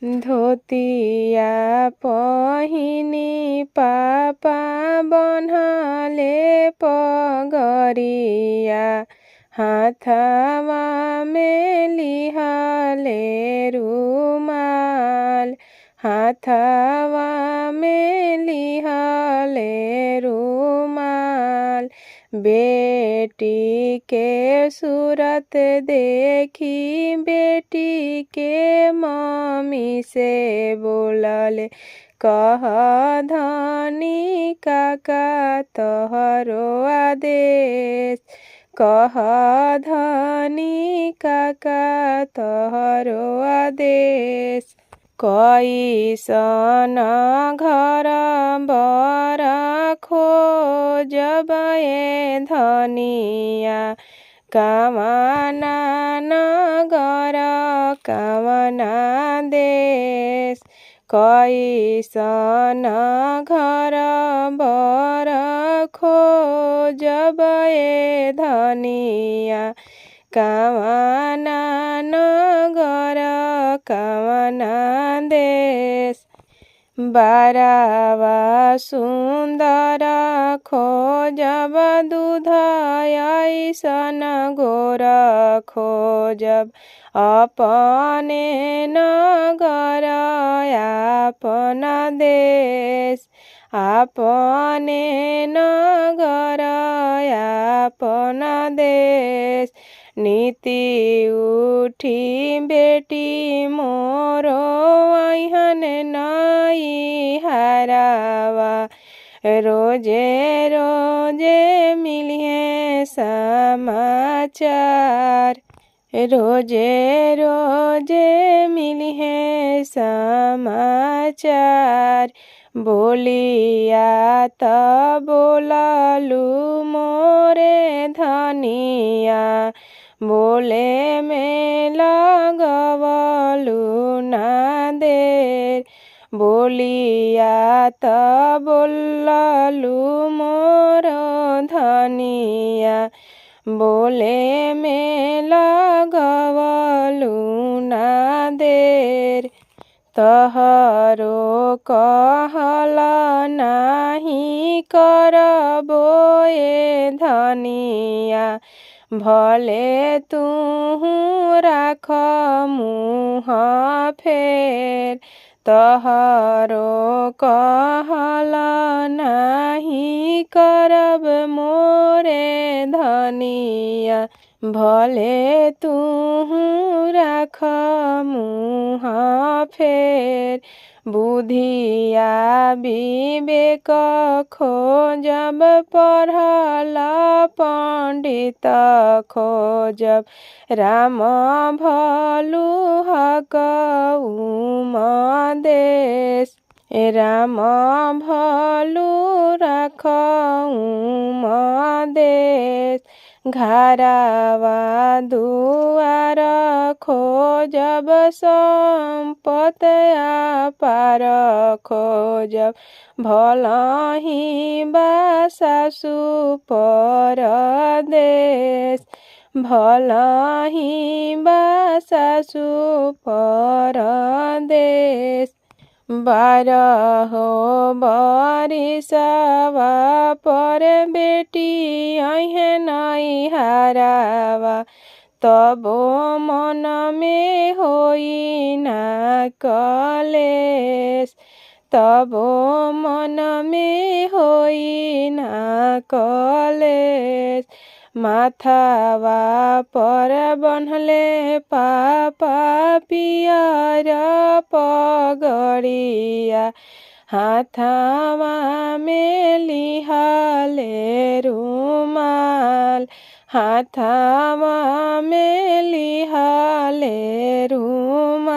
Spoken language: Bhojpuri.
धोतिया पहिनी पापा बन्हाले पगरिया हाथवा में लिहाले रुमाल हाथवा में लिहाले रुमाल बेटी के सूरत देखी बेटी के मम्मी से बोलले कह धनी काका तोहरो आदेश कह धनी काका तोहरो आदेश कैसन घर बर खोजब ए धनिया कामना नगर कामना देश कैसन घर बर खोजब ए धनिया कामना नगर कामना देश बारावा सुंदर खोजब दूध ऐसन गोर खोजब अपने नगर आपन देश अपने नगर आपन देश नीति उठी बेटी मोरो अहन नई हरावा रोजे रोजे मिलिए समाचार रोजे रोजे मिलिए समाचार बोलिया त बोललू मोरे धनिया बोले में लगवलू ना देर बोलिया त बोललू मोर धनिया बोले में लगवलू ना देर तहरो कहल नाही करबो ए धनिया भले तू राख मुँह फेर तहरो कहल नाही करब मोरे धनिया भले तू राख मुँह फेर बुधिया विवेक खोजब पढ़ल पंडित खोजब राम भलु हक देश राम भलु राख देश घरवा दुआर खोजब संपत पार खोजब भलहि बा सासु परदेश भलहि बा सासु परदेश 12 बरिसवा पर बेटी अहे नहीं हारावा तबो मन में होई ना कलेश तबो मन में होई ना कलेश माथावा पर बन्हले पापा पियर पगड़िया हाथावा में लिहाले रुमाल हाथावा में लिहाले रुमाल।